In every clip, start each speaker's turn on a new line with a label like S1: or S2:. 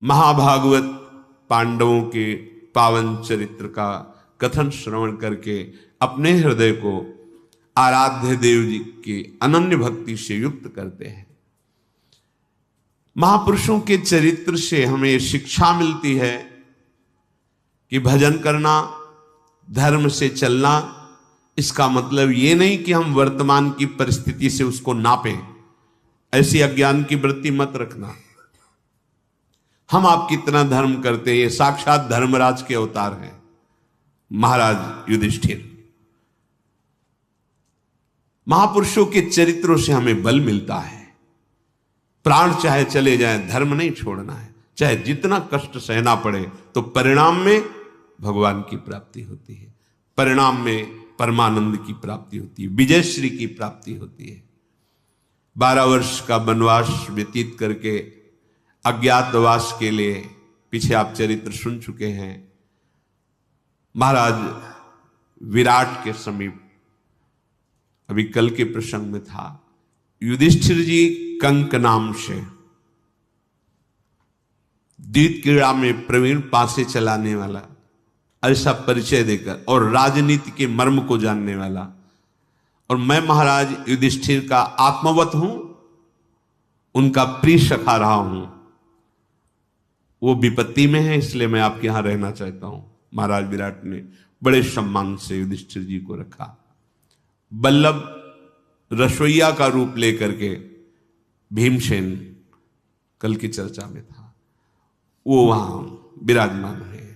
S1: महाभागवत पांडवों के पावन चरित्र का कथन श्रवण करके अपने हृदय को आराध्य देव जी की अनन्य भक्ति से युक्त करते हैं। महापुरुषों के चरित्र से हमें शिक्षा मिलती है कि भजन करना, धर्म से चलना, इसका मतलब ये नहीं कि हम वर्तमान की परिस्थिति से उसको नापें। ऐसी अज्ञान की वृत्ति मत रखना। हम आप कितना धर्म करते हैं, ये साक्षात धर्मराज के अवतार हैं महाराज युधिष्ठिर। महापुरुषों के चरित्रों से हमें बल मिलता है। प्राण चाहे चले जाए, धर्म नहीं छोड़ना है। चाहे जितना कष्ट सहना पड़े, तो परिणाम में भगवान की प्राप्ति होती है, परिणाम में परमानंद की प्राप्ति होती है, विजयश्री की प्राप्ति होती है। 12 वर्ष का वनवास व्यतीत करके अज्ञातवास के लिए पीछे आप चरित्र सुन चुके हैं। महाराज विराट के समीप, अभी कल के प्रसंग में था, युधिष्ठिर जी कंक नाम से द्यूत क्रीड़ा में प्रवीण, पासे चलाने वाला, ऐसा परिचय देकर, और राजनीति के मर्म को जानने वाला, और मैं महाराज युधिष्ठिर का आत्मवत हूं, उनका प्रिय सखा रहा हूं। वो विपत्ति में है, इसलिए मैं आपके यहां रहना चाहता हूं। महाराज विराट ने बड़े सम्मान से युधिष्ठिर जी को रखा। बल्लभ रसोईया का रूप लेकर के भीमसेन, कल की चर्चा में था, वो वहां विराजमान है।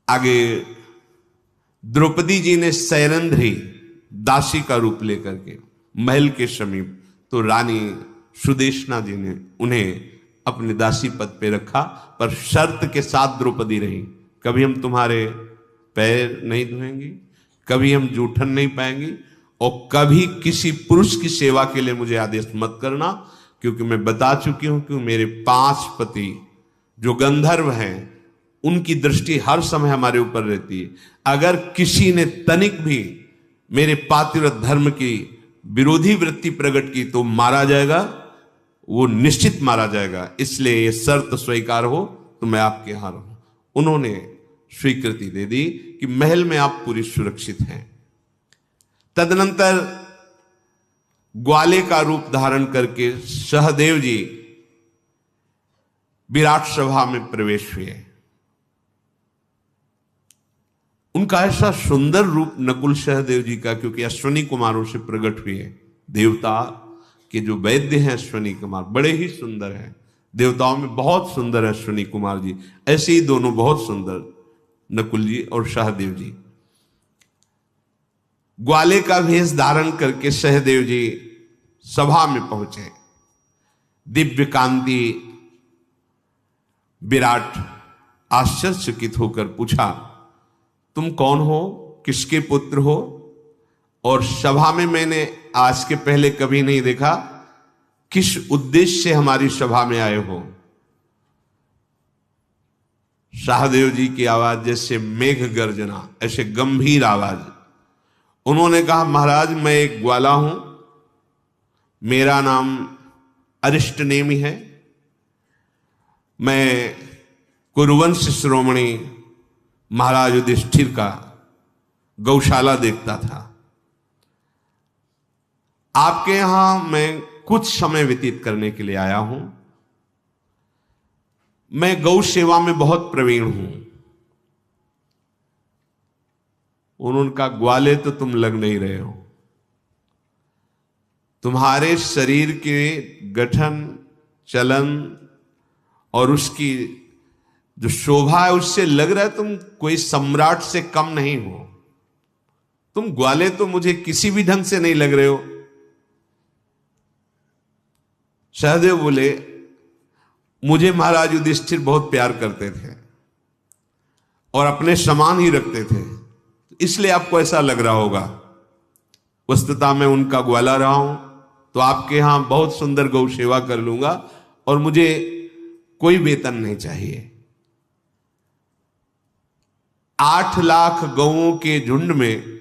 S1: आगे द्रौपदी जी ने सैरंध्री दासी का रूप लेकर के महल के समीप, तो रानी सुदेशना जी ने उन्हें अपने दासी पद पे रखा, पर शर्त के साथ द्रौपदी रही, कभी हम तुम्हारे पैर नहीं धोएंगी, कभी हम जूठन नहीं पाएंगी, और कभी किसी पुरुष की सेवा के लिए मुझे आदेश मत करना, क्योंकि मैं बता चुकी हूं कि मेरे 5 पति जो गंधर्व हैं, उनकी दृष्टि हर समय हमारे ऊपर रहती है। अगर किसी ने तनिक भी मेरे पातिव्रत धर्म की विरोधी वृत्ति प्रकट की तो मारा जाएगा, वो निश्चित मारा जाएगा। इसलिए ये शर्त स्वीकार हो तो मैं आपके यहां रहूं। उन्होंने स्वीकृति दे दी कि महल में आप पूरी सुरक्षित हैं। तदनंतर ग्वाले का रूप धारण करके सहदेव जी विराट सभा में प्रवेश हुए। उनका ऐसा सुंदर रूप नकुल सहदेव जी का, क्योंकि अश्विनी कुमारों से प्रकट हुए। देवता के जो वैद्य हैं अश्विनी कुमार, बड़े ही सुंदर हैं। देवताओं में बहुत सुंदर है अश्विनी कुमार जी, ऐसे ही दोनों बहुत सुंदर, नकुल जी और सहदेव जी। ग्वाले का भेष धारण करके सहदेव जी सभा में पहुंचे। दिव्य कांति विराट आश्चर्यचकित होकर पूछा, तुम कौन हो, किसके पुत्र हो, और सभा में मैंने आज के पहले कभी नहीं देखा, किस उद्देश्य से हमारी सभा में आए हो। सहदेव जी की आवाज जैसे मेघ गर्जना, ऐसे गंभीर आवाज। उन्होंने कहा, महाराज मैं एक ग्वाला हूं, मेरा नाम अरिष्टनेमि है, मैं कुरुवंश शिरोमणि महाराज युधिष्ठिर का गौशाला देखता था। आपके यहां मैं कुछ समय व्यतीत करने के लिए आया हूं। मैं गौ सेवा में बहुत प्रवीण हूं। उन्होंने कहा, ग्वाले तो तुम लग नहीं रहे हो, तुम्हारे शरीर के गठन, चलन और उसकी जो शोभा है, उससे लग रहा है तुम कोई सम्राट से कम नहीं हो। तुम ग्वाले तो मुझे किसी भी ढंग से नहीं लग रहे हो। सहदेव बोले, मुझे महाराज युधिष्ठिर बहुत प्यार करते थे और अपने समान ही रखते थे, इसलिए आपको ऐसा लग रहा होगा। वस्तुतः मैं उनका ग्वाला रहा हूं, तो आपके यहां बहुत सुंदर गौ सेवा कर लूंगा और मुझे कोई वेतन नहीं चाहिए। 8 लाख गौओं के झुंड में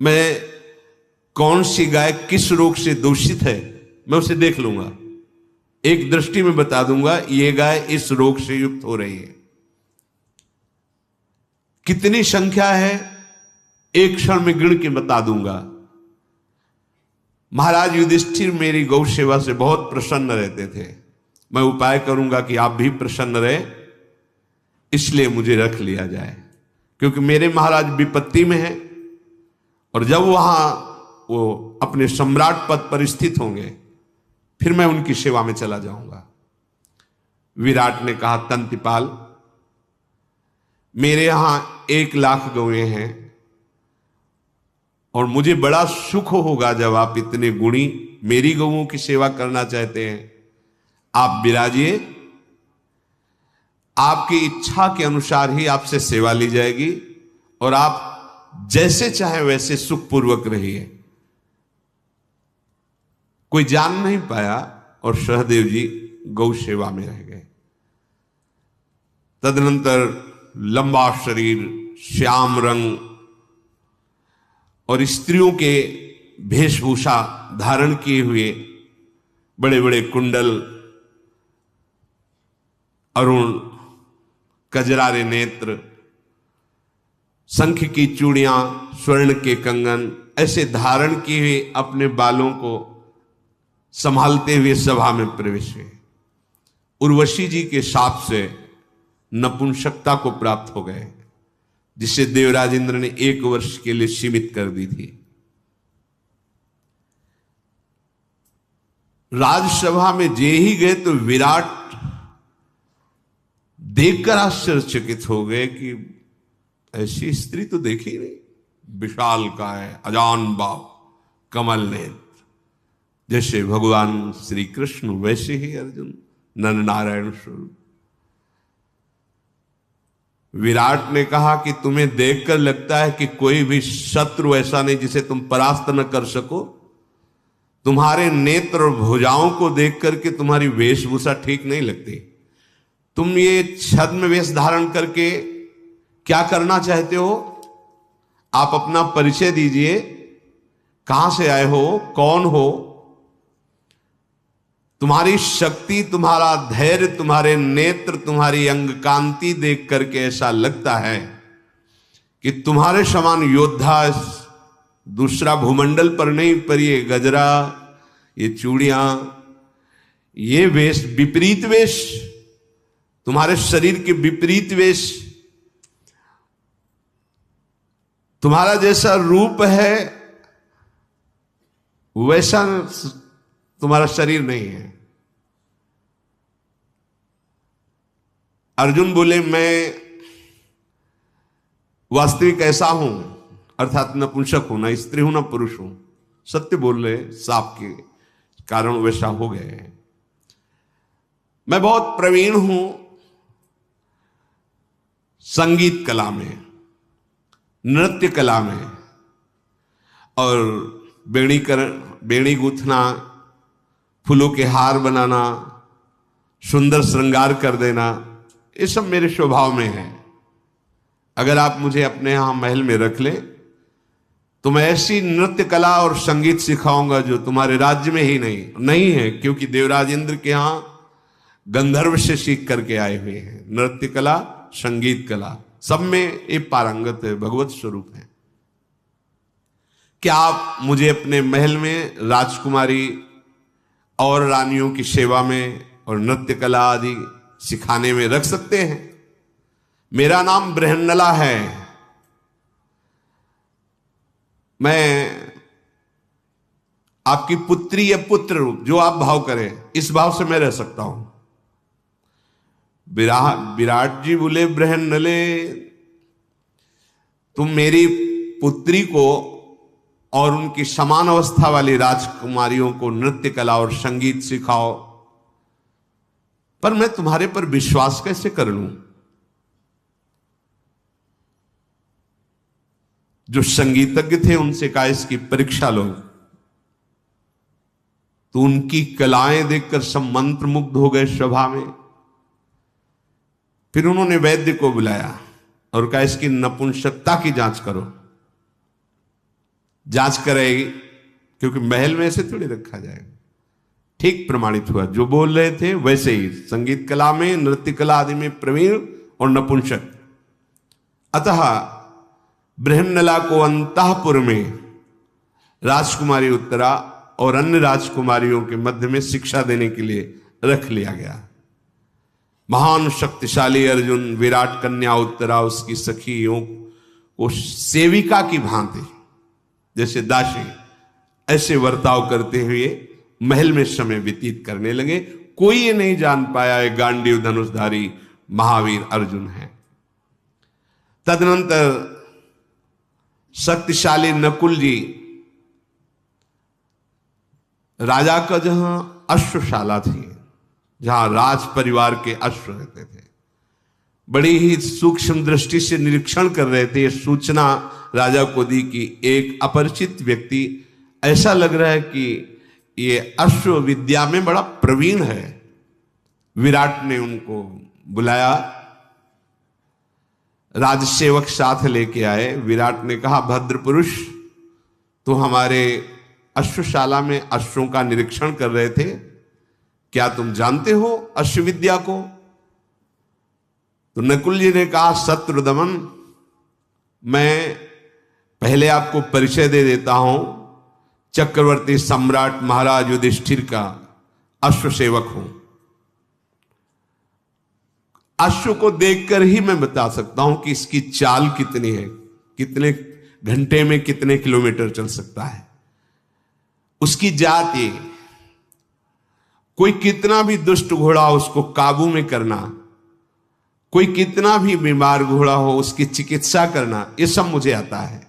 S1: मैं कौन सी गाय किस रोग से दूषित है, मैं उसे देख लूंगा। एक दृष्टि में बता दूंगा, ये गाय इस रोग से युक्त हो रही है। कितनी संख्या है एक क्षण में गिण के बता दूंगा। महाराज युधिष्ठिर मेरी गौ सेवा से बहुत प्रसन्न रहते थे। मैं उपाय करूंगा कि आप भी प्रसन्न रहे, इसलिए मुझे रख लिया जाए, क्योंकि मेरे महाराज विपत्ति में हैं और जब वहां वो अपने सम्राट पद पर स्थित होंगे फिर मैं उनकी सेवा में चला जाऊंगा। विराट ने कहा, तंतिपाल, मेरे यहां 1,00,000 गौएं हैं और मुझे बड़ा सुख होगा जब आप इतने गुणी मेरी गौओं की सेवा करना चाहते हैं। आप विराजिए, आपकी इच्छा के अनुसार ही आपसे सेवा ली जाएगी और आप जैसे चाहे वैसे सुखपूर्वक रहिए। कोई जान नहीं पाया और सहदेव जी गौ सेवा में रह गए। तदनंतर लंबा शरीर, श्याम रंग और स्त्रियों के वेशभूषा धारण किए हुए, बड़े बड़े कुंडल, अरुण कजरारे नेत्र, शंख की चूड़ियां, स्वर्ण के कंगन, ऐसे धारण किए हुए अपने बालों को संभालते हुए सभा में प्रवेश हुए। उर्वशी जी के शाप से नपुंसकता को प्राप्त हो गए, जिसे देवराज इंद्र ने 1 वर्ष के लिए सीमित कर दी थी। राजसभा में जे ही गए तो विराट देखकर आश्चर्यचकित हो गए कि ऐसी स्त्री तो देखी नहीं। विशाल काय, अजान बाहु, कमल नेत्र, जैसे भगवान श्री कृष्ण वैसे ही अर्जुन, नर नारायण स्वरूप। विराट ने कहा कि तुम्हें देखकर लगता है कि कोई भी शत्रु ऐसा नहीं जिसे तुम परास्त न कर सको। तुम्हारे नेत्र और भुजाओं को देख करके तुम्हारी वेशभूषा ठीक नहीं लगती। तुम ये छद्म वेश धारण करके क्या करना चाहते हो? आप अपना परिचय दीजिए, कहां से आए हो, कौन हो? तुम्हारी शक्ति, तुम्हारा धैर्य, तुम्हारे नेत्र, तुम्हारी अंग कांति देख करके ऐसा लगता है कि तुम्हारे समान योद्धा दूसरा भूमंडल पर नहीं। पर ये गजरा, ये चूड़ियां, ये वेश, विपरीत वेश, तुम्हारे शरीर के विपरीत वेश, तुम्हारा जैसा रूप है वैसा तुम्हारा शरीर नहीं है। अर्जुन बोले, मैं वास्तविक ऐसा हूं, अर्थात नपुंसक हूं, ना स्त्री हूं ना पुरुष हूं। सत्य बोल रहे, साप के कारण वैसा हो गए। मैं बहुत प्रवीण हूं संगीत कला में, नृत्य कला में, और बेड़ी गूंथना, फूलों के हार बनाना, सुंदर श्रृंगार कर देना, ये सब मेरे स्वभाव में है। अगर आप मुझे अपने यहां महल में रख लें तो मैं ऐसी नृत्य कला और संगीत सिखाऊंगा जो तुम्हारे राज्य में ही नहीं है, क्योंकि देवराज इंद्र के यहां गंधर्व से सीख करके आए हुए हैं। नृत्य कला, संगीत कला, सब में ये पारंगत है, भगवत स्वरूप है। क्या आप मुझे अपने महल में राजकुमारी और रानियों की सेवा में और नृत्य कला आदि सिखाने में रख सकते हैं? मेरा नाम बृहन्नला है। मैं आपकी पुत्री या पुत्र, जो आप भाव करें, इस भाव से मैं रह सकता हूं। विराट जी बोले, बृहन्नले, तुम मेरी पुत्री को और उनकी समान अवस्था वाली राजकुमारियों को नृत्य कला और संगीत सिखाओ, पर मैं तुम्हारे पर विश्वास कैसे कर लूं? जो संगीतज्ञ थे उनसे कहा, इसकी परीक्षा लो। तो उनकी कलाएं देखकर सब मंत्रमुग्ध हो गए सभा में। फिर उन्होंने वैद्य को बुलाया और कहा, इसकी नपुंसकता की जांच करो। जांच कराएगी, क्योंकि महल में ऐसे थोड़ी रखा जाएगा। ठीक प्रमाणित हुआ। जो बोल रहे थे वैसे ही, संगीत कला में, नृत्य कला आदि में प्रवीण और नपुंसक। अतः बृहन्नला को अंतःपुर में राजकुमारी उत्तरा और अन्य राजकुमारियों के मध्य में शिक्षा देने के लिए रख लिया गया। महान शक्तिशाली अर्जुन विराट कन्या उत्तरा उसकी सखियों को सेविका की भांति, जैसे दासी, ऐसे वर्ताव करते हुए महल में समय व्यतीत करने लगे। कोई ये नहीं जान पाया ये गांडीव धनुषधारी महावीर अर्जुन है। तदनंतर शक्तिशाली नकुल जी, राजा का जहां अश्वशाला थी, जहां राज परिवार के अश्व रहते थे, बड़ी ही सूक्ष्म दृष्टि से निरीक्षण कर रहे थे। सूचना राजा को दी कि एक अपरिचित व्यक्ति, ऐसा लग रहा है कि ये अश्व विद्या में बड़ा प्रवीण है। विराट ने उनको बुलाया, राजसेवक साथ लेके आए। विराट ने कहा, भद्र पुरुष, तो हमारे अश्वशाला में अश्वों का निरीक्षण कर रहे थे, क्या तुम जानते हो अश्व विद्या को? तो नकुल जी ने कहा, शत्रुदमन, मैं पहले आपको परिचय दे देता हूं, चक्रवर्ती सम्राट महाराज युधिष्ठिर का अश्व सेवक हूं। अश्व को देखकर ही मैं बता सकता हूं कि इसकी चाल कितनी है, कितने घंटे में कितने किलोमीटर चल सकता है, उसकी जाति, कोई कितना भी दुष्ट घोड़ा हो उसको काबू में करना, कोई कितना भी बीमार घोड़ा हो उसकी चिकित्सा करना, ये सब मुझे आता है।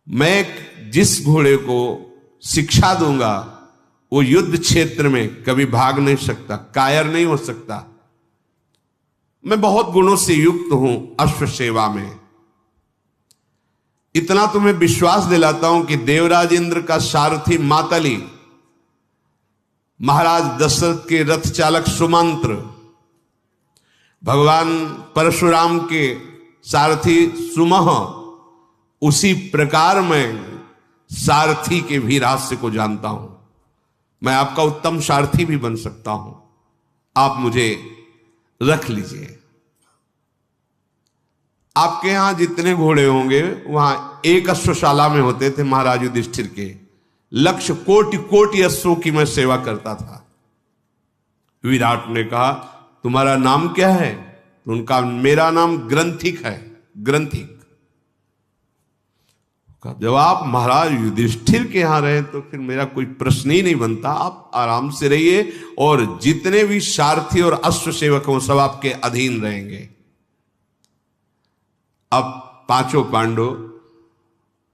S1: मैं जिस घोड़े को शिक्षा दूंगा वो युद्ध क्षेत्र में कभी भाग नहीं सकता, कायर नहीं हो सकता। मैं बहुत गुणों से युक्त हूं अश्व सेवा में। इतना तुम्हें विश्वास दिलाता हूं कि देवराज इंद्र का सारथी मातली, महाराज दशरथ के रथ चालक सुमंत्र, भगवान परशुराम के सारथी सुमह, उसी प्रकार मैं सारथी के भी रहस्य को जानता हूं। मैं आपका उत्तम सारथी भी बन सकता हूं, आप मुझे रख लीजिए। आपके यहां जितने घोड़े होंगे वहां एक अश्वशाला में होते थे महाराज युधिष्ठिर के, लक्ष्य कोटि कोटि अश्वों की मैं सेवा करता था। विराट ने कहा, तुम्हारा नाम क्या है? तो उनका, मेरा नाम ग्रंथिक है, ग्रंथिक। जब आप महाराज युधिष्ठिर के यहां रहे तो फिर मेरा कोई प्रश्न ही नहीं बनता, आप आराम से रहिए और जितने भी सारथी और अश्व सेवक हों सब आपके अधीन रहेंगे। अब पांचों पांडव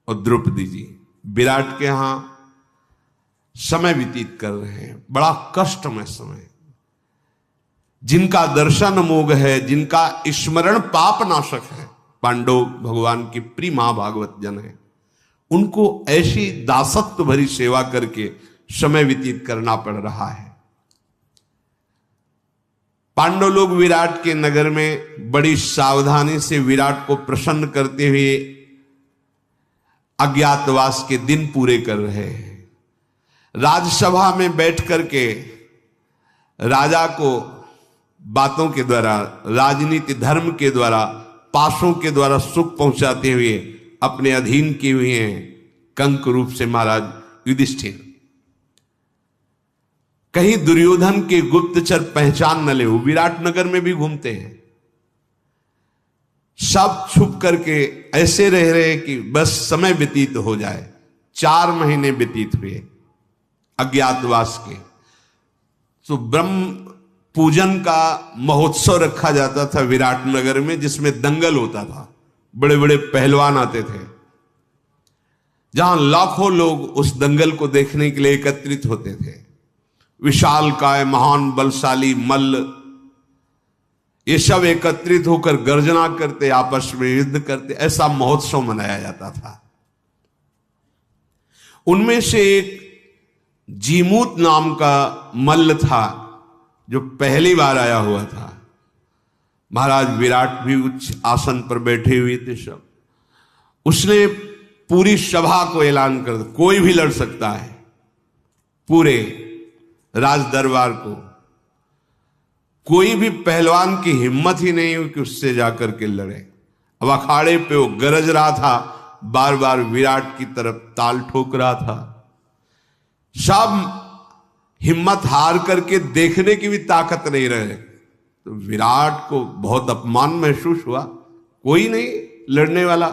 S1: और द्रौपदी जी विराट के यहां समय व्यतीत कर रहे हैं, बड़ा कष्टमय समय। जिनका दर्शन मोग है, जिनका स्मरण पाप नाशक है, पांडव भगवान की प्रिय महाभागवत जन है, उनको ऐसी दासत्व भरी सेवा करके समय व्यतीत करना पड़ रहा है। पांडव लोग विराट के नगर में बड़ी सावधानी से विराट को प्रसन्न करते हुए अज्ञातवास के दिन पूरे कर रहे हैं। राजसभा में बैठ करके राजा को बातों के द्वारा, राजनीति धर्म के द्वारा, पासों के द्वारा सुख पहुंचाते हुए अपने अधीन किए हुए हैं कंक रूप से महाराज युधिष्ठिर। कहीं दुर्योधन के गुप्तचर पहचान न ले, वो विराट नगर में भी घूमते हैं, सब छुप करके ऐसे रह रहे कि बस समय व्यतीत हो जाए। 4 महीने व्यतीत हुए अज्ञातवास के। तो ब्रह्म पूजन का महोत्सव रखा जाता था विराट नगर में, जिसमें दंगल होता था, बड़े बड़े पहलवान आते थे, जहां लाखों लोग उस दंगल को देखने के लिए एकत्रित होते थे। विशालकाय महान बलशाली मल्ल, ये सब एकत्रित होकर गर्जना करते, आपस में युद्ध करते, ऐसा महोत्सव मनाया जाता था। उनमें से एक जीमूत नाम का मल्ल था जो पहली बार आया हुआ था। महाराज विराट भी उच्च आसन पर बैठे हुए थे सब। उसने पूरी सभा को ऐलान कर दिया, कोई भी लड़ सकता है। पूरे राज दरबार को। कोई भी पहलवान की हिम्मत ही नहीं हुई कि उससे जाकर के लड़े। अब अखाड़े पे वो गरज रहा था, बार बार विराट की तरफ ताल ठोक रहा था। सब हिम्मत हार करके देखने की भी ताकत नहीं रहे। तो विराट को बहुत अपमान महसूस हुआ, कोई नहीं लड़ने वाला।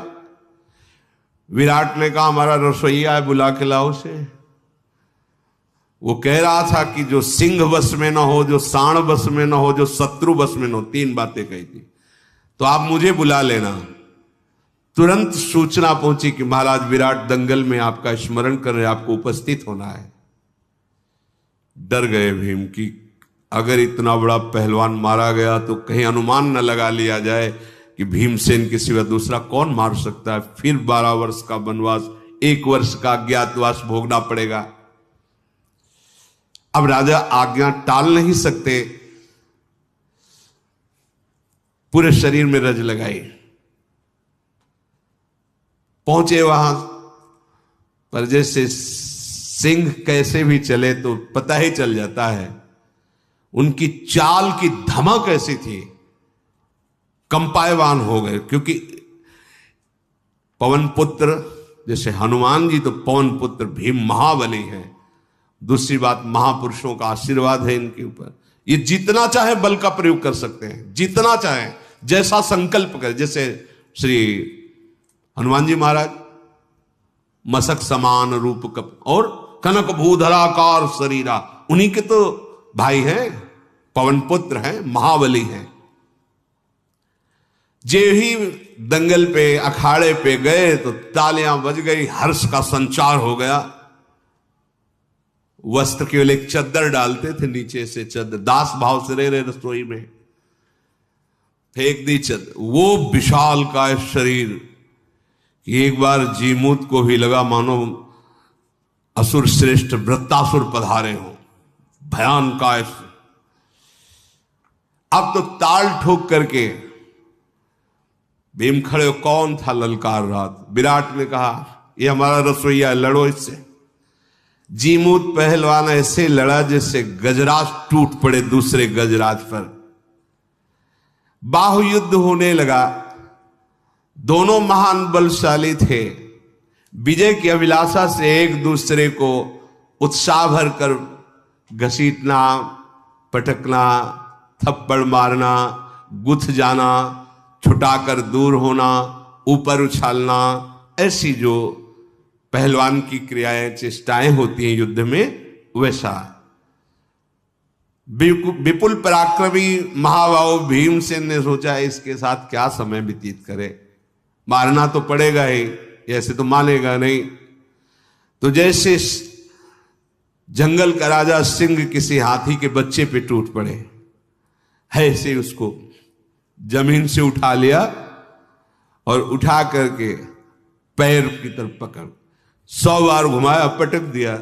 S1: विराट ने कहा हमारा रसोइया है, बुला के लाओ उसे। वो कह रहा था कि जो सिंह बस में ना हो, जो सांड बस में ना हो, जो शत्रु बस में ना हो, 3 बातें कही थी। तो आप मुझे बुला लेना। तुरंत सूचना पहुंची कि महाराज विराट दंगल में आपका स्मरण कर रहे, आपको उपस्थित होना है। डर गए भीम कि अगर इतना बड़ा पहलवान मारा गया तो कहीं अनुमान न लगा लिया जाए कि भीमसेन के सिवा दूसरा कौन मार सकता है। फिर 12 वर्ष का वनवास, 1 वर्ष का अज्ञातवास भोगना पड़ेगा। अब राजा आज्ञा टाल नहीं सकते, पूरे शरीर में रज लगाई। पहुंचे वहां, पर जैसे सिंह कैसे भी चले तो पता ही चल जाता है। उनकी चाल की धमक ऐसी थी, कंपायवान हो गए। क्योंकि पवन पुत्र जैसे हनुमान जी तो पवन पुत्र भीम महाबली हैं। दूसरी बात, महापुरुषों का आशीर्वाद है इनके ऊपर। ये जितना चाहे बल का प्रयोग कर सकते हैं, जितना चाहे, जैसा संकल्प करें। जैसे श्री हनुमान जी महाराज मसक समान रूप कप और कनक भूधराकार शरीरा, उन्हीं के तो भाई हैं, पवन पुत्र हैं, महाबली हैं। जे ही दंगल पे अखाड़े पे गए तो तालियां बज गई, हर्ष का संचार हो गया। वस्त्र केवल एक चद्दर डालते थे, नीचे से चद्दर, दास भाव से रह रहे रसोई में, फेंक दी चद्दर। वो विशाल का शरीर कि एक बार जीमूत को भी लगा मानो असुर श्रेष्ठ वृत्तासुर पधारे हो, भयान का। अब तो ताल ठोक करके भीम खड़े हो, कौन था ललकार रहा? विराट ने कहा ये हमारा रसोइया, लड़ो इससे। जीमूत पहलवान ऐसे लड़ा जैसे गजराज टूट पड़े दूसरे गजराज पर। बाहुयुद्ध होने लगा। दोनों महान बलशाली थे। विजय की अभिलाषा से एक दूसरे को उत्साह भर कर घसीटना, पटकना, थप्पड़ मारना, गुथ जाना, छुटाकर दूर होना, ऊपर उछालना, ऐसी जो पहलवान की क्रियाएं, चेष्टाएं होती हैं युद्ध में, वैसा। विपुल पराक्रमी महाबाहु भीमसेन ने सोचा इसके साथ क्या समय व्यतीत करे, मारना तो पड़ेगा ही, ऐसे तो मानेगा नहीं। तो जैसे जंगल का राजा सिंह किसी हाथी के बच्चे पे टूट पड़े, ऐसे उसको जमीन से उठा लिया और उठा करके पैर की तरफ पकड़ 100 बार घुमाया, पटक दिया,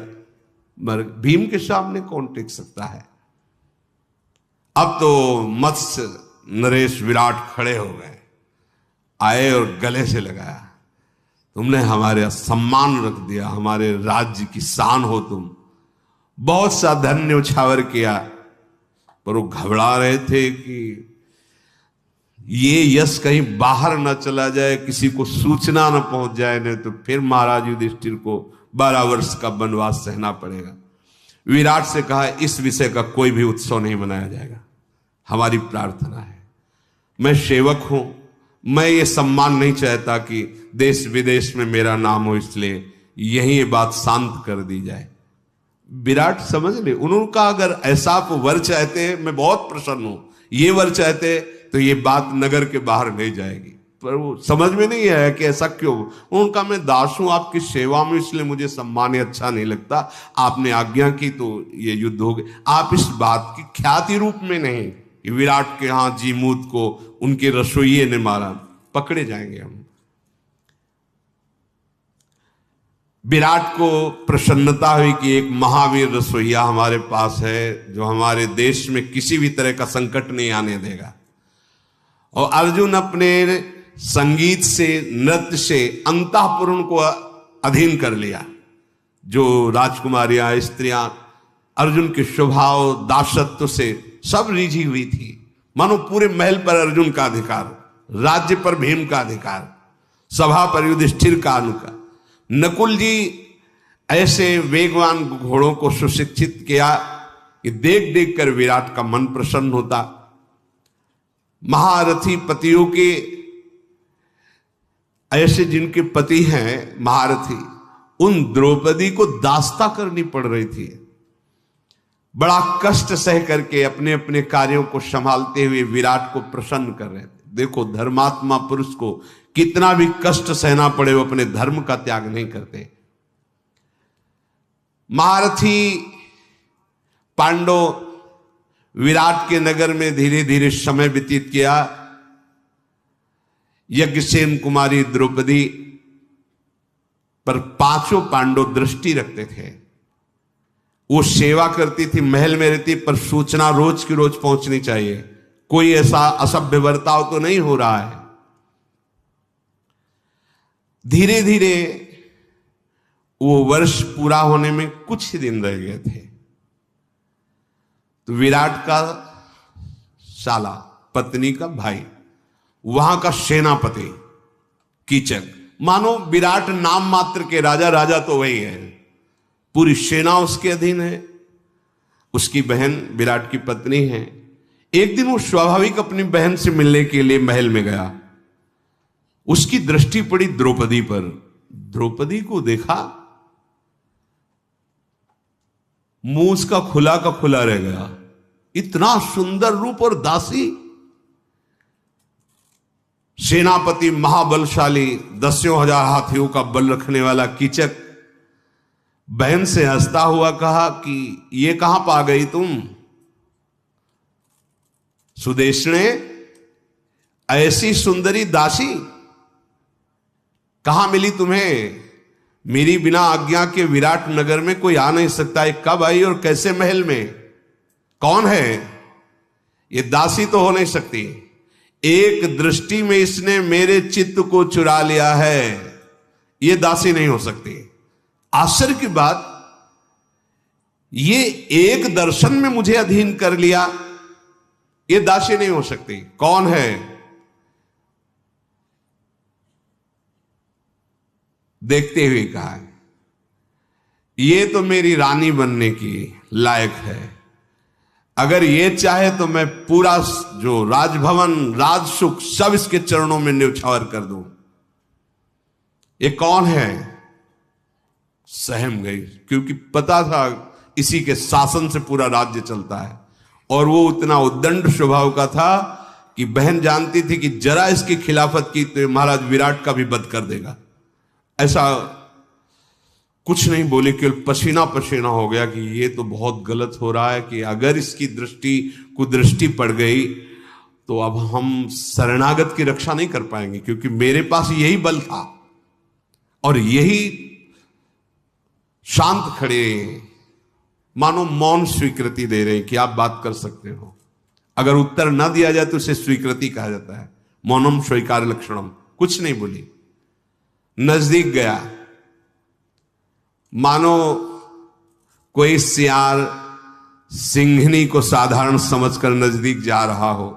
S1: मर। भीम के सामने कौन टिक सकता है? अब तो मत्स्य नरेश विराट खड़े हो गए, आए और गले से लगाया, तुमने हमारे सम्मान रख दिया, हमारे राज्य की शान हो तुम। बहुत सा धन न्यौछावर किया, पर वो घबरा रहे थे कि ये यश कहीं बाहर न चला जाए, किसी को सूचना न पहुंच जाए, नहीं तो फिर महाराज युधिष्ठिर को 12 वर्ष का वनवास सहना पड़ेगा। विराट से कहा इस विषय का कोई भी उत्सव नहीं मनाया जाएगा, हमारी प्रार्थना है। मैं सेवक हूं, मैं ये सम्मान नहीं चाहता कि देश विदेश में मेरा नाम हो, इसलिए यही ये बात शांत कर दी जाए। विराट समझ ले, उनका अगर ऐसा आप वर चाहते हैं, मैं बहुत प्रसन्न हूं, ये वर चाहते तो ये बात नगर के बाहर नहीं जाएगी। पर वो समझ में नहीं आया कि ऐसा क्यों। उनका मैं दास हूं आपकी सेवा में, इसलिए मुझे सम्मान अच्छा नहीं लगता, आपने आज्ञा की तो ये युद्ध हो गया। आप इस बात की ख्याति रूप में नहीं कि विराट के यहां जीमूत को उनके रसोइये ने मारा, पकड़े जाएंगे हम। विराट को प्रसन्नता हुई कि एक महावीर रसोइया हमारे पास है जो हमारे देश में किसी भी तरह का संकट नहीं आने देगा। और अर्जुन अपने संगीत से, नृत्य से अंतःपुर को अधीन कर लिया। जो राजकुमारियां, स्त्रियां अर्जुन के स्वभाव दासत्व से सब रिझी हुई थी। मानो पूरे महल पर अर्जुन का अधिकार, राज्य पर भीम का अधिकार, सभा पर युधिष्ठिर का अनुकार। नकुल जी ऐसे वेगवान घोड़ों को सुशिक्षित किया कि देख देख कर विराट का मन प्रसन्न होता। महारथी पतियों के, ऐसे जिनके पति हैं महारथी, उन द्रौपदी को दास्ता करनी पड़ रही थी। बड़ा कष्ट सह करके अपने अपने कार्यों को संभालते हुए विराट को प्रसन्न कर रहे थे। देखो धर्मात्मा पुरुष को कितना भी कष्ट सहना पड़े वो अपने धर्म का त्याग नहीं करते। महारथी पांडव विराट के नगर में धीरे धीरे समय व्यतीत किया। यज्ञसेन कुमारी द्रौपदी पर पांचों पांडव दृष्टि रखते थे। वो सेवा करती थी, महल में रहती, पर सूचना रोज की रोज पहुंचनी चाहिए, कोई ऐसा असभ्य बर्ताव तो नहीं हो रहा है। धीरे धीरे वो वर्ष पूरा होने में कुछ ही दिन रह गए थे, तो विराट का साला, पत्नी का भाई, वहां का सेनापति कीचक, मानो विराट नाम मात्र के राजा, राजा तो वही है, पूरी सेना उसके अधीन है। उसकी बहन विराट की पत्नी है। एक दिन वो स्वाभाविक अपनी बहन से मिलने के लिए महल में गया। उसकी दृष्टि पड़ी द्रौपदी पर। द्रौपदी को देखा, मुंह उसका खुला का खुला रह गया। इतना सुंदर रूप और दासी। सेनापति, महाबलशाली, 10,000 हाथियों का बल रखने वाला कीचक बहन से हंसता हुआ कहा कि ये कहां पा गई तुम सुदेशणे, ऐसी सुंदरी दासी कहां मिली तुम्हें? मेरी बिना आज्ञा के विराट नगर में कोई आ नहीं सकता है। कब आई और कैसे महल में? कौन है ये? दासी तो हो नहीं सकती। एक दृष्टि में इसने मेरे चित्त को चुरा लिया है, ये दासी नहीं हो सकती। आश्चर्य की बात, ये एक दर्शन में मुझे अधीन कर लिया, ये दासी नहीं हो सकती। कौन है? देखते हुए कहा, ये तो मेरी रानी बनने की लायक है। अगर ये चाहे तो मैं पूरा जो राजभवन, राजसुख सब इसके चरणों में न्यौछावर कर दूं। ये कौन है? सहम गई, क्योंकि पता था इसी के शासन से पूरा राज्य चलता है। और वो उतना उद्दंड स्वभाव का था कि बहन जानती थी कि जरा इसकी खिलाफत की तो महाराज विराट का भी वध कर देगा। ऐसा कुछ नहीं बोली, केवल पसीना पसीना हो गया कि ये तो बहुत गलत हो रहा है, कि अगर इसकी दृष्टि कुदृष्टि पड़ गई तो अब हम शरणागत की रक्षा नहीं कर पाएंगे, क्योंकि मेरे पास यही बल था और यही शांत खड़े, मानो मौन स्वीकृति दे रहे हैं कि आप बात कर सकते हो। अगर उत्तर ना दिया जाए तो उसे स्वीकृति कहा जाता है। मौनम स्वीकार लक्षणम। कुछ नहीं बोली, नजदीक गया, मानो कोई सियार सिंहनी को साधारण समझकर नजदीक जा रहा हो।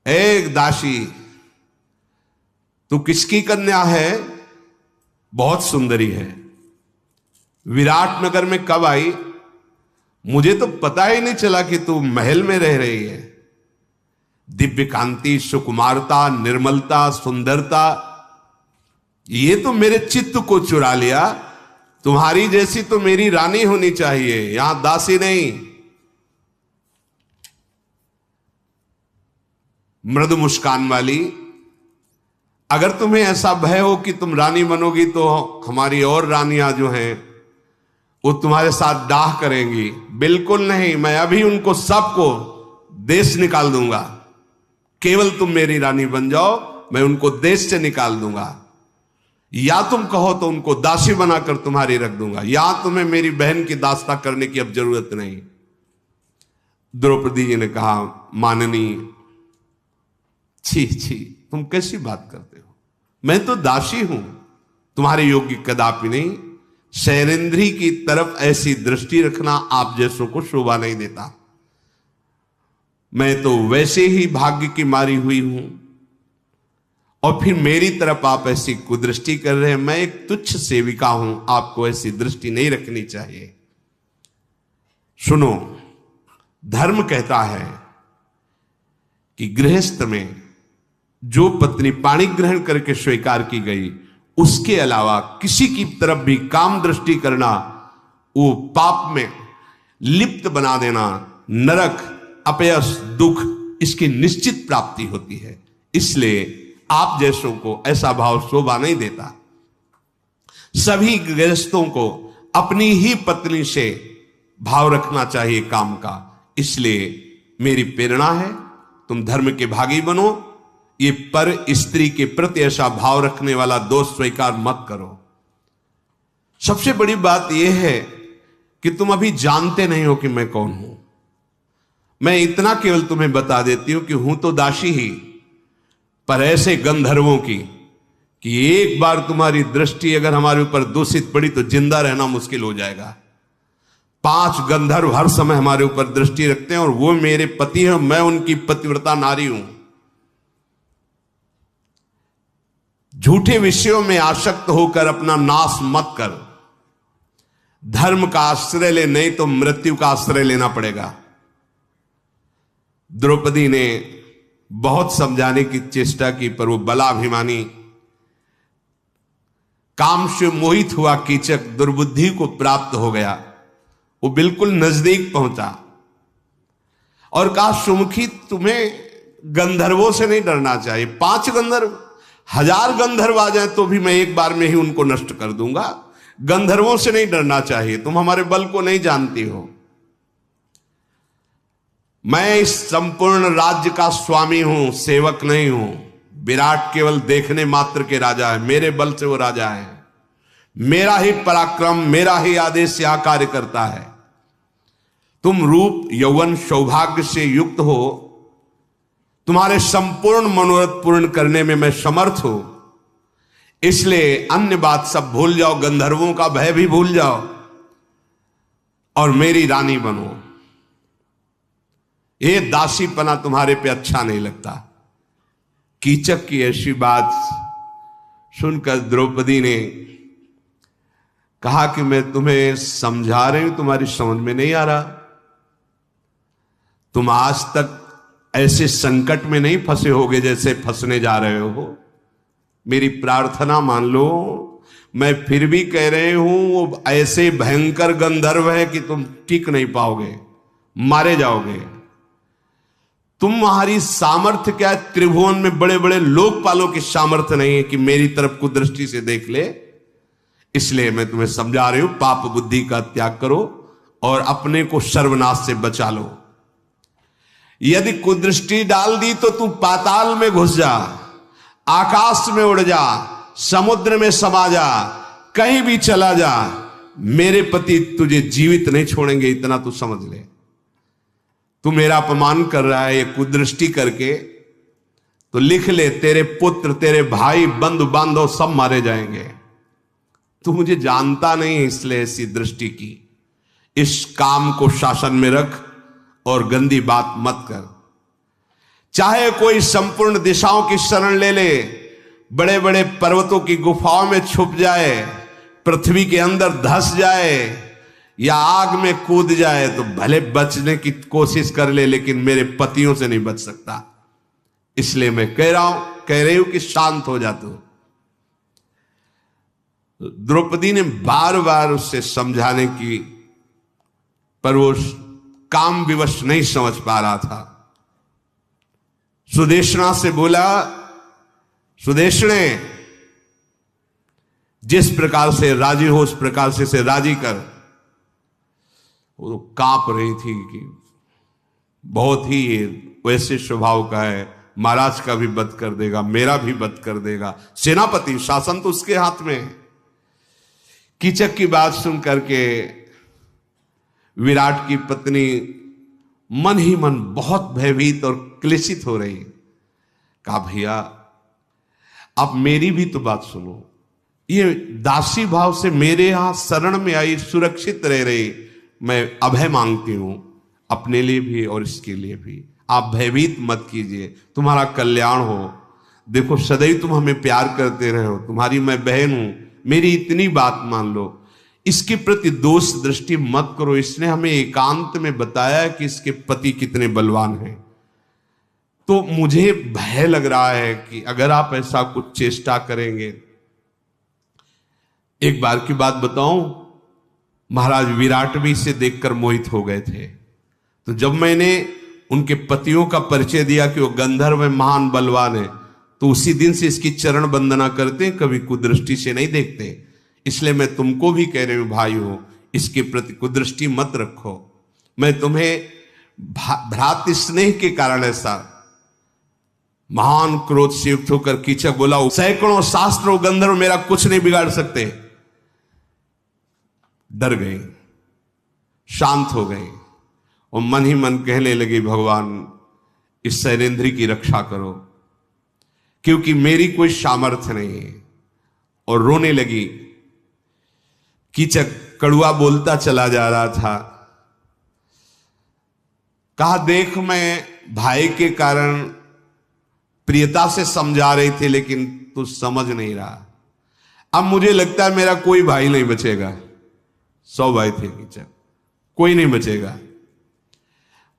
S1: एक दासी, तू किसकी कन्या है? बहुत सुंदरी है। विराट नगर में कब आई? मुझे तो पता ही नहीं चला कि तू महल में रह रही है। दिव्य कांति, सुकुमारता, निर्मलता, सुंदरता, ये तो मेरे चित्त को चुरा लिया। तुम्हारी जैसी तो मेरी रानी होनी चाहिए, यहां दासी नहीं। मृदु मुस्कान वाली, अगर तुम्हें ऐसा भय हो कि तुम रानी बनोगी तो हमारी और रानियां जो हैं वो तुम्हारे साथ डाह करेंगी। बिल्कुल नहीं, मैं अभी उनको सबको देश निकाल दूंगा। केवल तुम मेरी रानी बन जाओ, मैं उनको देश से निकाल दूंगा। या तुम कहो तो उनको दासी बनाकर तुम्हारी रख दूंगा, या तुम्हें मेरी बहन की दास्ता करने की अब जरूरत नहीं। द्रौपदी जी ने कहा, माननीय, छी छी, तुम कैसी बात करते हो? मैं तो दासी हूं, तुम्हारे योग्य कदापि नहीं। शैलेंद्री की तरफ ऐसी दृष्टि रखना आप जैसों को शोभा नहीं देता। मैं तो वैसे ही भाग्य की मारी हुई हूं और फिर मेरी तरफ आप ऐसी कुदृष्टि कर रहे हैं। मैं एक तुच्छ सेविका हूं, आपको ऐसी दृष्टि नहीं रखनी चाहिए। सुनो, धर्म कहता है कि गृहस्थ में जो पत्नी पाणी ग्रहण करके स्वीकार की गई, उसके अलावा किसी की तरफ भी काम दृष्टि करना वो पाप में लिप्त बना देना, नरक, अपयश, दुख, इसकी निश्चित प्राप्ति होती है। इसलिए आप जैसों को ऐसा भाव शोभा नहीं देता। सभी गृहस्थों को अपनी ही पत्नी से भाव रखना चाहिए काम का। इसलिए मेरी प्रेरणा है, तुम धर्म के भागी बनो। ये पर स्त्री के प्रति ऐसा भाव रखने वाला दोष स्वीकार मत करो। सबसे बड़ी बात यह है कि तुम अभी जानते नहीं हो कि मैं कौन हूं। मैं इतना केवल तुम्हें बता देती हूं कि हूं तो दासी ही, पर ऐसे गंधर्वों की कि एक बार तुम्हारी दृष्टि अगर हमारे ऊपर दूषित पड़ी तो जिंदा रहना मुश्किल हो जाएगा। 5 गंधर्व हर समय हमारे ऊपर दृष्टि रखते हैं और वो मेरे पति हैं, मैं उनकी पतिव्रता नारी हूं। झूठे विषयों में आसक्त होकर अपना नाश मत कर। धर्म का आश्रय ले, नहीं तो मृत्यु का आश्रय लेना पड़ेगा। द्रौपदी ने बहुत समझाने की चेष्टा की, पर वो बलाभिमानी, काम से मोहित हुआ कीचक दुर्बुद्धि को प्राप्त हो गया। वो बिल्कुल नजदीक पहुंचा और कहा, सुमुखी, तुम्हें गंधर्वों से नहीं डरना चाहिए। 5 गंधर्व, 1000 गंधर्व आ जाए तो भी मैं एक बार में ही उनको नष्ट कर दूंगा। गंधर्वों से नहीं डरना चाहिए, तुम हमारे बल को नहीं जानती हो। मैं इस संपूर्ण राज्य का स्वामी हूं, सेवक नहीं हूं। विराट केवल देखने मात्र के राजा है, मेरे बल से वो राजा है। मेरा ही पराक्रम, मेरा ही आदेश यहां कार्य करता है। तुम रूप, यौवन, सौभाग्य से युक्त हो, तुम्हारे संपूर्ण मनोरथ पूर्ण करने में मैं समर्थ हूं। इसलिए अन्य बात सब भूल जाओ, गंधर्वों का भय भी भूल जाओ और मेरी रानी बनो। ये दासीपना तुम्हारे पे अच्छा नहीं लगता। कीचक की ऐसी बात सुनकर द्रौपदी ने कहा कि मैं तुम्हें समझा रही हूं, तुम्हारी समझ में नहीं आ रहा। तुम आज तक ऐसे संकट में नहीं फंसे होगे जैसे फंसने जा रहे हो। मेरी प्रार्थना मान लो। मैं फिर भी कह रहे हूं, वो ऐसे भयंकर गंधर्व है कि तुम टिक नहीं पाओगे, मारे जाओगे। तुम्हारी सामर्थ्य क्या है? त्रिभुवन में बड़े बड़े लोकपालों की सामर्थ्य नहीं है कि मेरी तरफ को दृष्टि से देख ले। इसलिए मैं तुम्हें समझा रही हूं, पाप बुद्धि का त्याग करो और अपने को सर्वनाश से बचा लो। यदि कुदृष्टि डाल दी तो तू पाताल में घुस जा, आकाश में उड़ जा, समुद्र में समा जा, कहीं भी चला जा, मेरे पति तुझे जीवित नहीं छोड़ेंगे, इतना तू समझ ले। तू मेरा अपमान कर रहा है ये कुदृष्टि करके, तो लिख ले, तेरे पुत्र, तेरे भाई, बंधु बांधव सब मारे जाएंगे। तू मुझे जानता नहीं, इसलिए ऐसी दृष्टि की। इस काम को शासन में रख और गंदी बात मत कर। चाहे कोई संपूर्ण दिशाओं की शरण ले ले, बड़े बड़े पर्वतों की गुफाओं में छुप जाए, पृथ्वी के अंदर धंस जाए या आग में कूद जाए, तो भले बचने की कोशिश कर ले, लेकिन मेरे पतियों से नहीं बच सकता। इसलिए मैं कह रही हूं कि शांत हो जा तू। द्रौपदी ने बार बार उससे समझाने की, पर वो काम विवश नहीं समझ पा रहा था। सुदेशना से बोला, सुदेशने, जिस प्रकार से राजी हो उस प्रकार से इसे राजी कर। वो तो कांप रही थी कि बहुत ही वैसे स्वभाव का है, महाराज का भी वध कर देगा, मेरा भी वध कर देगा। सेनापति, शासन तो उसके हाथ में है। कीचक की बात सुन करके विराट की पत्नी मन ही मन बहुत भयभीत और क्लेशित हो रही। कहा, भैया अब मेरी भी तो बात सुनो। ये दासी भाव से मेरे यहां शरण में आई, सुरक्षित रह रही, मैं अभय मांगती हूं अपने लिए भी और इसके लिए भी। आप भयभीत मत कीजिए, तुम्हारा कल्याण हो। देखो सदैव तुम हमें प्यार करते रहे हो, तुम्हारी मैं बहन हूं, मेरी इतनी बात मान लो, इसके प्रति दोष दृष्टि मत करो। इसने हमें एकांत में बताया कि इसके पति कितने बलवान हैं, तो मुझे भय लग रहा है कि अगर आप ऐसा कुछ चेष्टा करेंगे। एक बार की बात बताऊं, महाराज विराट भी इसे देखकर मोहित हो गए थे। तो जब मैंने उनके पतियों का परिचय दिया कि वो गंधर्व में महान बलवान है, तो उसी दिन से इसकी चरण वंदना करते, कभी कुदृष्टि से नहीं देखते। इसलिए मैं तुमको भी कह रही हूं भाई हो, इसके प्रति कुदृष्टि मत रखो। मैं तुम्हें भ्रातृ स्नेह के कारण ऐसा महान क्रोध से युक्त होकर कीचक बोला, सैकड़ों शास्त्रों गंधर्व मेरा कुछ नहीं बिगाड़ सकते। डर गए, शांत हो गए और मन ही मन कहने लगे, भगवान इस शैलेंद्री की रक्षा करो, क्योंकि मेरी कोई सामर्थ्य नहीं है। और रोने लगी। कीचक कड़ुआ बोलता चला जा रहा था। कहा, देख मैं भाई के कारण प्रियता से समझा रही थी, लेकिन तू समझ नहीं रहा। अब मुझे लगता है मेरा कोई भाई नहीं बचेगा। 100 भाई थे कीचक, कोई नहीं बचेगा।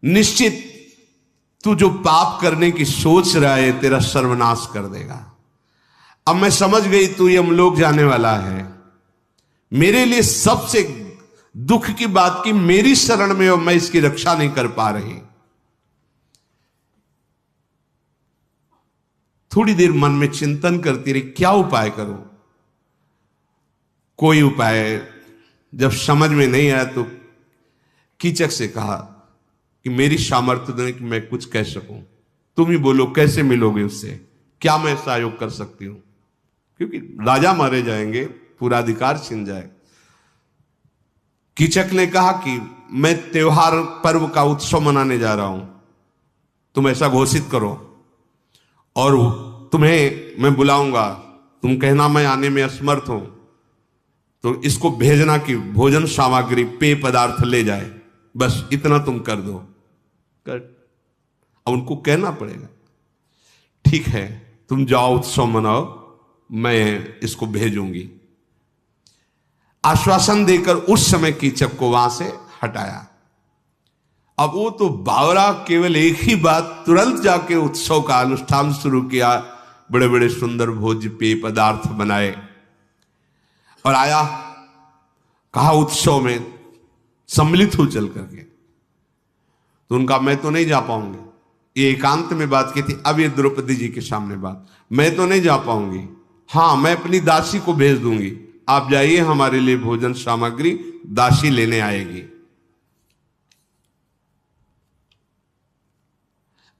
S1: निश्चित तू जो पाप करने की सोच रहा है तेरा सर्वनाश कर देगा। अब मैं समझ गई तू यमलोक जाने वाला है। मेरे लिए सबसे दुख की बात की मेरी शरण में हो, मैं इसकी रक्षा नहीं कर पा रही। थोड़ी देर मन में चिंतन करती रही, क्या उपाय करूं। कोई उपाय जब समझ में नहीं आया तो कीचक से कहा कि मेरी सामर्थ्य नहीं कि मैं कुछ कह सकूं, तुम ही बोलो कैसे मिलोगे उससे, क्या मैं सहयोग कर सकती हूं, क्योंकि राजा मारे जाएंगे, पूरा अधिकार छिन जाए। कीचक ने कहा कि मैं त्योहार पर्व का उत्सव मनाने जा रहा हूं, तुम ऐसा घोषित करो और तुम्हें मैं बुलाऊंगा, तुम कहना मैं आने में असमर्थ हूं, तो इसको भेजना कि भोजन सामग्री पेय पदार्थ ले जाए, बस इतना तुम कर दो। कर अब उनको कहना पड़ेगा, ठीक है तुम जाओ उत्सव मनाओ, मैं इसको भेजूंगी। आश्वासन देकर उस समय कीचक को वहां से हटाया। अब वो तो बावरा केवल एक ही बात, तुरंत जाके उत्सव का अनुष्ठान शुरू किया। बड़े बड़े सुंदर भोज्य पेय पदार्थ बनाए और आया, कहा उत्सव में सम्मिलित हो चल करके। तो उनका मैं तो नहीं जा पाऊंगी, ये एकांत में बात की थी। अब ये द्रौपदी जी के सामने बात, मैं तो नहीं जा पाऊंगी, हां मैं अपनी दासी को भेज दूंगी, आप जाइए, हमारे लिए भोजन सामग्री दासी लेने आएगी।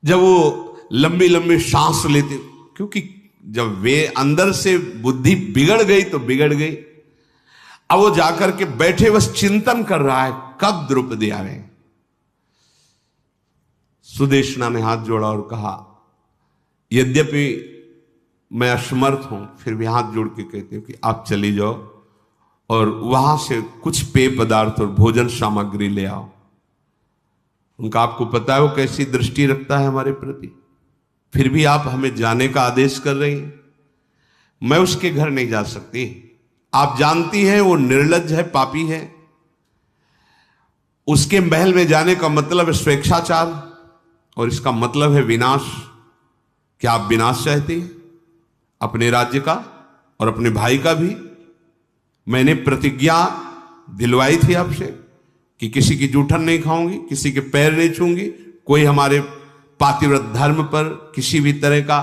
S1: जब वो लंबी लंबी सांस लेते, क्योंकि जब वे अंदर से बुद्धि बिगड़ गई तो बिगड़ गई। अब वो जाकर के बैठे बस चिंतन कर रहा है कब द्रौपदी आवे। सुदेशना ने हाथ जोड़ा और कहा, यद्यपि मैं असमर्थ हूं, फिर भी हाथ जोड़ के कहती हूं कि आप चली जाओ और वहां से कुछ पेय पदार्थ और भोजन सामग्री ले आओ। उनका आपको पता है वो कैसी दृष्टि रखता है हमारे प्रति, फिर भी आप हमें जाने का आदेश कर रही हैं। मैं उसके घर नहीं जा सकती, आप जानती हैं वो निर्लज्ज है, पापी है। उसके महल में जाने का मतलब है स्वेच्छाचार, और इसका मतलब है विनाश। क्या आप विनाश चाहती हैं अपने राज्य का और अपने भाई का भी? मैंने प्रतिज्ञा दिलवाई थी आपसे कि किसी की जूठन नहीं खाऊंगी, किसी के पैर नहीं छूंगी, कोई हमारे पातिव्रत धर्म पर किसी भी तरह का,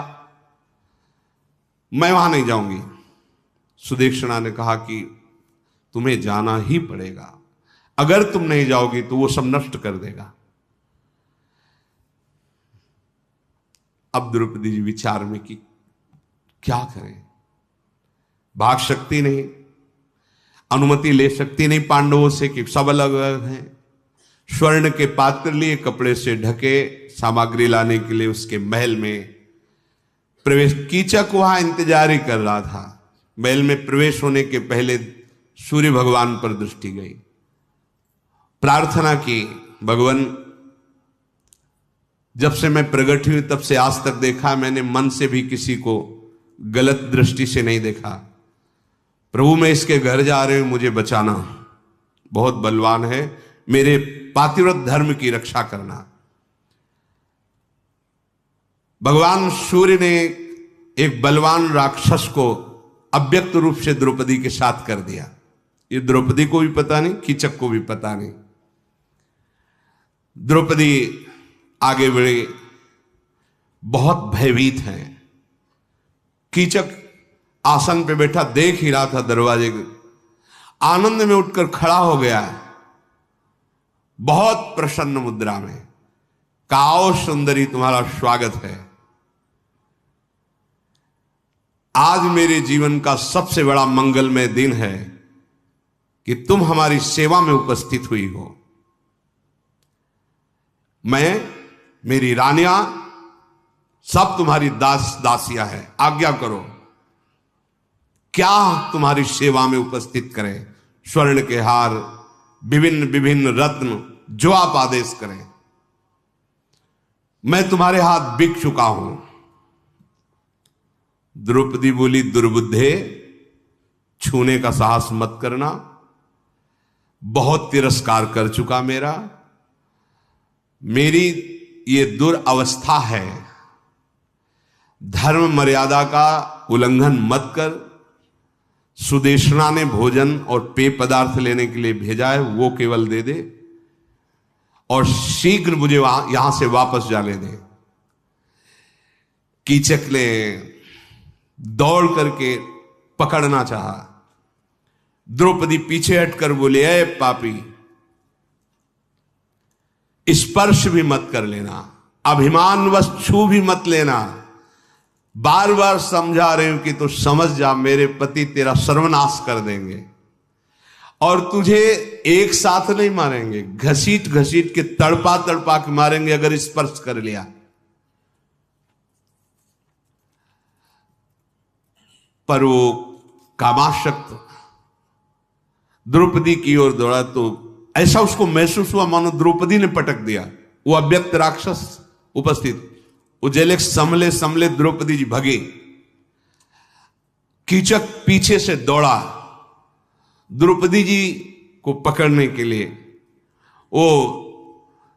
S1: मैं वहां नहीं जाऊंगी। सुदेक्षणा ने कहा कि तुम्हें जाना ही पड़ेगा, अगर तुम नहीं जाओगी तो वो सब नष्ट कर देगा। अब द्रौपदी जी विचार में कि क्या करें, भाग सकती नहीं, अनुमति ले सकती नहीं पांडवों से कि सब अलग अलग हैं। स्वर्ण के पात्र लिए, कपड़े से ढके, सामग्री लाने के लिए उसके महल में प्रवेश। कीचक वहां इंतजार ही कर रहा था महल में प्रवेश होने के पहले सूर्य भगवान पर दृष्टि गई, प्रार्थना की, भगवान जब से मैं प्रकट हुई तब से आज तक देखा, मैंने मन से भी किसी को गलत दृष्टि से नहीं देखा। प्रभु मैं इसके घर जा रहे हूं, मुझे बचाना, बहुत बलवान है, मेरे पातिव्रत धर्म की रक्षा करना। भगवान सूर्य ने एक बलवान राक्षस को अव्यक्त रूप से द्रौपदी के साथ कर दिया। ये द्रौपदी को भी पता नहीं, कीचक को भी पता नहीं। द्रौपदी आगे बढ़ी, बहुत भयभीत है। कीचक आसन पे बैठा देख ही रहा था दरवाजे के, आनंद में उठकर खड़ा हो गया, बहुत प्रसन्न मुद्रा में, काओ सुंदरी तुम्हारा स्वागत है, आज मेरे जीवन का सबसे बड़ा मंगलमय दिन है कि तुम हमारी सेवा में उपस्थित हुई हो। मैं, मेरी रानियां सब तुम्हारी दासियां हैं, आज्ञा करो क्या तुम्हारी सेवा में उपस्थित करें, स्वर्ण के हार, विभिन्न विभिन्न रत्न, जो आप आदेश करें, मैं तुम्हारे हाथ बिक चुका हूं। द्रौपदी बोली, दुर्बुद्धे, छूने का साहस मत करना, बहुत तिरस्कार कर चुका मेरी ये दुर्अवस्था है, धर्म मर्यादा का उल्लंघन मत कर। सुदेशना ने भोजन और पेय पदार्थ लेने के लिए भेजा है, वो केवल दे दे और शीघ्र मुझे यहां से वापस जाने दे। कीचक ने दौड़ करके पकड़ना चाहा, द्रौपदी पीछे हटकर बोले, ऐ पापी, स्पर्श भी मत कर लेना, अभिमानवश छू भी मत लेना, बार बार समझा रहे हूं कि तू समझ जा, मेरे पति तेरा सर्वनाश कर देंगे और तुझे एक साथ नहीं मारेंगे, घसीट घसीट के तड़पा तड़पा के मारेंगे अगर स्पर्श कर लिया। पर वो कामाशक्त द्रौपदी की ओर दौड़ा तो ऐसा उसको महसूस हुआ मानो द्रौपदी ने पटक दिया। वो अव्यक्त राक्षस उपस्थित, वो जले समले समले द्रौपदी जी भगे। कीचक पीछे से दौड़ा द्रौपदी जी को पकड़ने के लिए। वो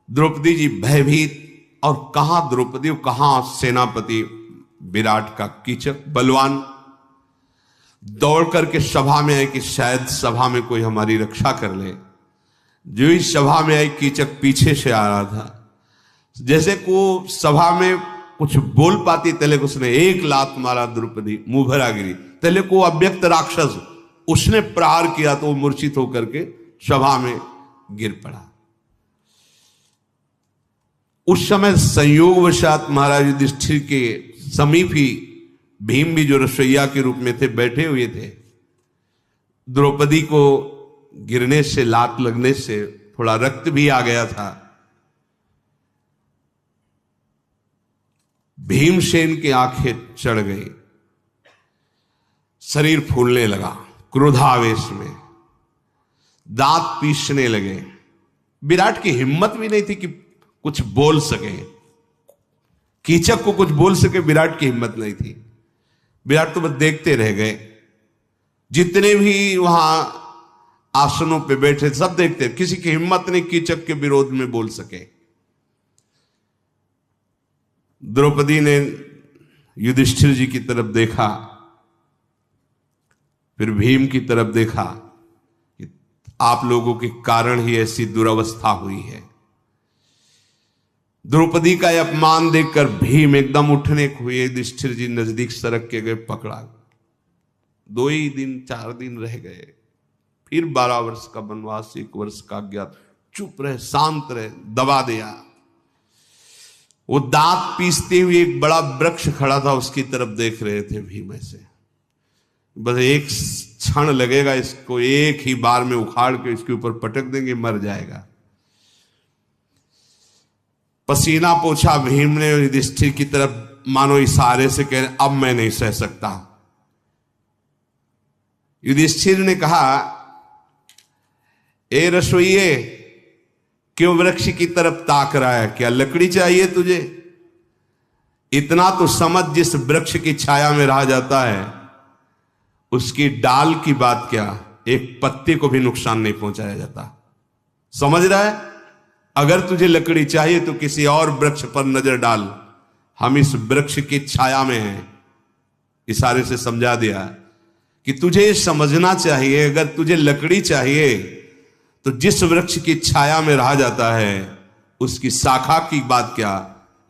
S1: द्रौपदी जी भयभीत, और कहां द्रौपदी, कहां सेनापति विराट का कीचक बलवान, दौड़ करके सभा में आए कि शायद सभा में कोई हमारी रक्षा कर ले। जो ही सभा में आई, कीचक पीछे से आ रहा था, जैसे को सभा में कुछ बोल पाती तले को उसने एक लात मारा, द्रौपदी मुंह भरा गिरी। तले को अव्यक्त राक्षस उसने प्रहार किया तो वो मूर्छित होकर के सभा में गिर पड़ा। उस समय संयोगवशात महाराज युधिष्ठिर के समीप ही भीम भी जो रसोईया के रूप में थे बैठे हुए थे। द्रौपदी को गिरने से, लात लगने से थोड़ा रक्त भी आ गया था। भीमसेन की आंखें चढ़ गई, शरीर फूलने लगा, क्रोधावेश में दांत पीसने लगे। विराट की हिम्मत भी नहीं थी कि कुछ बोल सके, कीचक को कुछ बोल सके, विराट की हिम्मत नहीं थी। विराट तो बस देखते रह गए। जितने भी वहां आसनों पे बैठे सब देखते, किसी की हिम्मत नहीं कीचक के विरोध में बोल सके। द्रौपदी ने युधिष्ठिर जी की तरफ देखा, फिर भीम की तरफ देखा कि आप लोगों के कारण ही ऐसी दुर्अवस्था हुई है। द्रौपदी का अपमान देखकर भीम एकदम उठने को हुए। युधिष्ठिर जी नजदीक सरक के गए, पकड़ा। 2 ही दिन 4 दिन रह गए, फिर 12 वर्ष का वनवास, 1 वर्ष का अज्ञात। चुप रहे, शांत रहे, दबा दिया। वो दांत पीसते हुए एक बड़ा वृक्ष खड़ा था, उसकी तरफ देख रहे थे भीम ऐसे। बस एक क्षण लगेगा, इसको एक ही बार में उखाड़ के इसके ऊपर पटक देंगे, मर जाएगा। पसीना पोछा भीम ने युधिष्ठिर की तरफ, मानो इशारे से कह रहे अब मैं नहीं सह सकता। युधिष्ठिर ने कहा, ए रसोइये, क्यों वृक्ष की तरफ ताक रहा है? क्या लकड़ी चाहिए तुझे? इतना तो समझ, जिस वृक्ष की छाया में रहा जाता है उसकी डाल की बात क्या, एक पत्ते को भी नुकसान नहीं पहुंचाया जाता। समझ रहा है? अगर तुझे लकड़ी चाहिए तो किसी और वृक्ष पर नजर डाल, हम इस वृक्ष की छाया में हैं। इशारे से समझा दिया कि तुझे समझना चाहिए, अगर तुझे लकड़ी चाहिए तो जिस वृक्ष की छाया में रहा जाता है उसकी शाखा की बात क्या,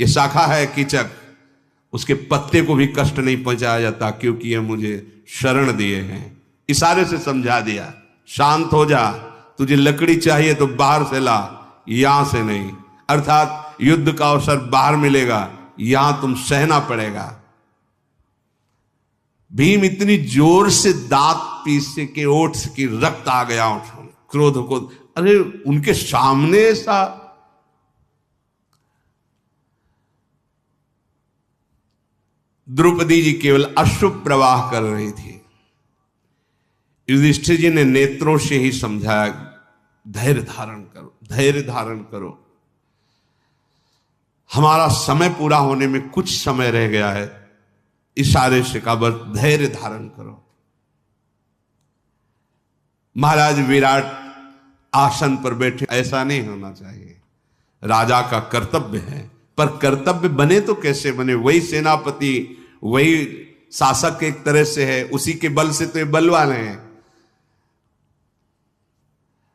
S1: ये शाखा है कीचक, उसके पत्ते को भी कष्ट नहीं पहुंचाया जाता, क्योंकि ये मुझे शरण दिए हैं। इशारे से समझा दिया, शांत हो जा, तुझे लकड़ी चाहिए तो बाहर से ला, यहां से नहीं। अर्थात युद्ध का अवसर बाहर मिलेगा, यहां तुम सहना पड़ेगा। भीम इतनी जोर से दांत पीसे के ओठ की रक्त आ गया ओठ में, क्रोध को, अरे उनके सामने ऐसा। द्रौपदी जी केवल अश्रु प्रवाह कर रही थी। युधिष्ठिर जी ने नेत्रों से ही समझाया, धैर्य धारण करो, धैर्य धारण करो, हमारा समय पूरा होने में कुछ समय रह गया है। इशारे से कहा, बस धैर्य धारण करो। महाराज विराट आसन पर बैठे, ऐसा नहीं होना चाहिए, राजा का कर्तव्य है। पर कर्तव्य बने तो कैसे बने? वही सेनापति, वही शासक एक तरह से है, उसी के बल से तो ये बल वाले हैं।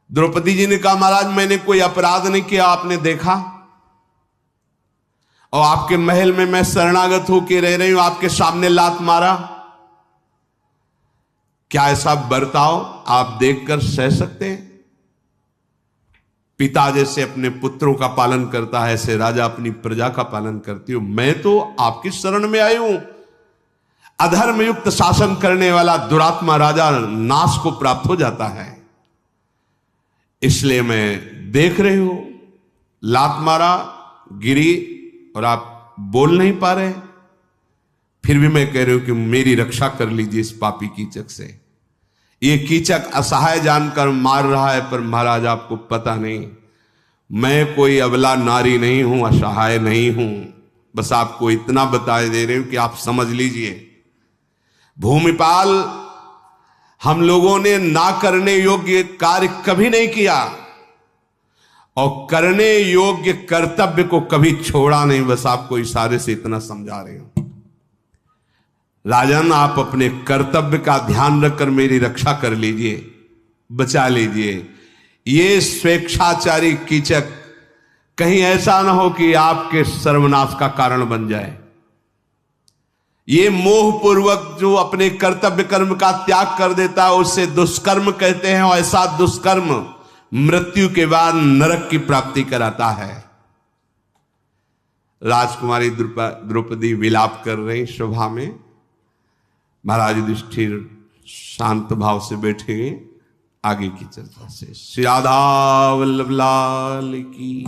S1: द्रौपदी जी ने कहा, महाराज मैंने कोई अपराध नहीं किया, आपने देखा, और आपके महल में मैं शरणागत होकर रह रही हूं, आपके सामने लात मारा, क्या ऐसा बर्ताव आप देखकर सह सकते हैं? पिता जैसे अपने पुत्रों का पालन करता है, ऐसे राजा अपनी प्रजा का पालन करती हो। मैं तो आपकी शरण में आई हूं। अधर्म युक्त शासन करने वाला दुरात्मा राजा नाश को प्राप्त हो जाता है, इसलिए मैं देख रही हूं, लात मारा, गिरी, और आप बोल नहीं पा रहे, फिर भी मैं कह रही हूं कि मेरी रक्षा कर लीजिए इस पापी कीचक से। ये कीचक असहाय जानकर मार रहा है, पर महाराज आपको पता नहीं, मैं कोई अबला नारी नहीं हूं, असहाय नहीं हूं, बस आपको इतना बता दे रही हूं कि आप समझ लीजिए। भूमिपाल, हम लोगों ने ना करने योग्य कार्य कभी नहीं किया, और करने योग्य कर्तव्य को कभी छोड़ा नहीं, बस आपको इशारे से इतना समझा रही हूं। राजन, आप अपने कर्तव्य का ध्यान रखकर मेरी रक्षा कर लीजिए, बचा लीजिए। ये स्वेच्छाचारी कीचक कहीं ऐसा ना हो कि आपके सर्वनाश का कारण बन जाए। ये मोहपूर्वक जो अपने कर्तव्य कर्म का त्याग कर देता है उसे दुष्कर्म कहते हैं, और ऐसा दुष्कर्म मृत्यु के बाद नरक की प्राप्ति कराता है। राजकुमारी द्रौपदी विलाप कर रही सभा में, महाराज युधिष्ठिर शांत भाव से बैठे। आगे की चर्चा से श्री राधा वल्लभ लाल की।